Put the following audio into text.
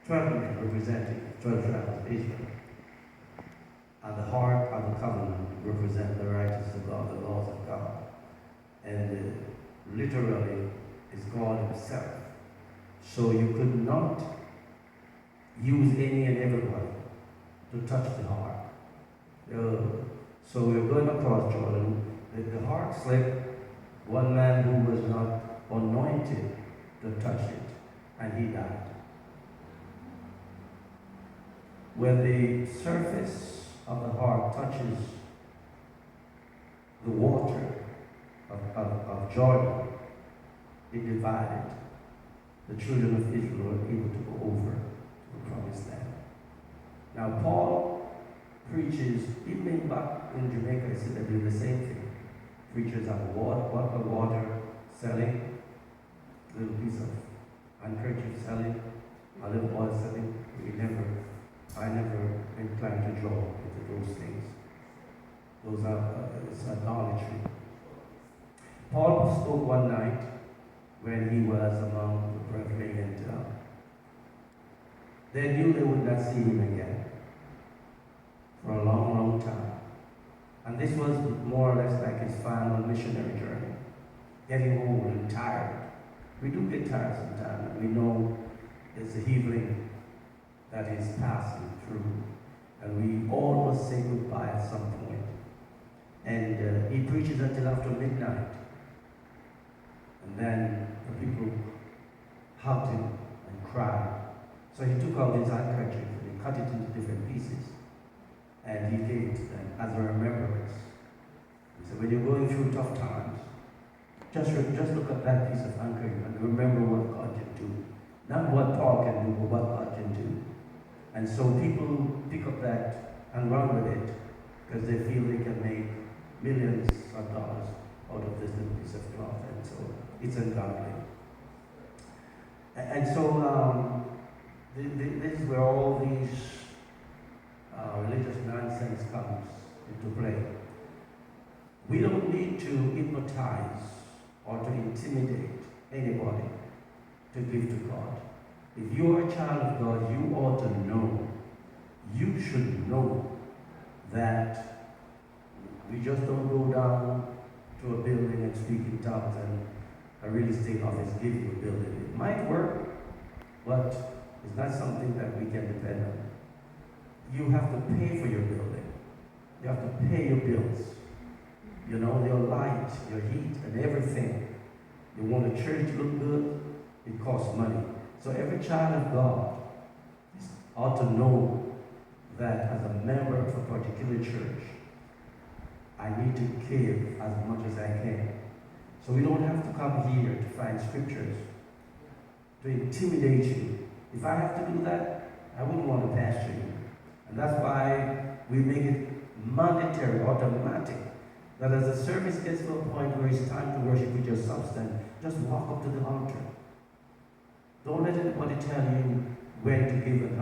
12 men representing 12 tribes of Israel. And the heart of the covenant represents the righteousness of God, the laws of God. And literally is God himself. So you could not use any and everybody to touch the heart. So we're going across Jordan. The heart slipped. One man who was not anointed to touch it, and he died. When the surface of the heart touches the water of Jordan, it divided. The children of Israel were able to go over to the promised land. Now Paul preaches, even back in Jamaica, he said they're doing the same thing. Preachers have water selling, a little piece of handkerchief selling, olive oil selling. I never inclined to draw into those things. Those are it's idolatry. Paul spoke one night when he was among the brethren, and they knew they would not see him again for a long, long time. And this was more or less like his final missionary journey, getting old and tired. We do get tired sometimes, and we know there's a healing that is passing through, and we all must say goodbye at some point. And he preaches until after midnight, and then the people hugged him and cried. So he took out his handkerchief and he cut it into different pieces, and he gave it to them as a remembrance. He said, when you're going through tough times, just look at that piece of handkerchief and remember what God can do. Not what Paul can do, but what God can do. And so people pick up that and run with it because they feel they can make millions of dollars out of this little piece of cloth. And so it's ungodly. And so this is where all these religious nonsense comes into play. We don't need to hypnotize or to intimidate anybody to give to God. If you are a child of God, you ought to know, you should know that we just don't go down to a building and speak in tongues and a real estate office give you a building. It might work, but it's not something that we can depend on. You have to pay for your building. You have to pay your bills. You know, your light, your heat, and everything. You want a church to look good, it costs money. So every child of God ought to know that as a member of a particular church, I need to give as much as I can. So we don't have to come here to find scriptures to intimidate you. If I have to do that, I wouldn't want to pastor you. And that's why we make it mandatory, automatic, that as the service gets to a point where it's time to worship with your substance, just walk up to the altar. Don't let anybody tell you when to give and how.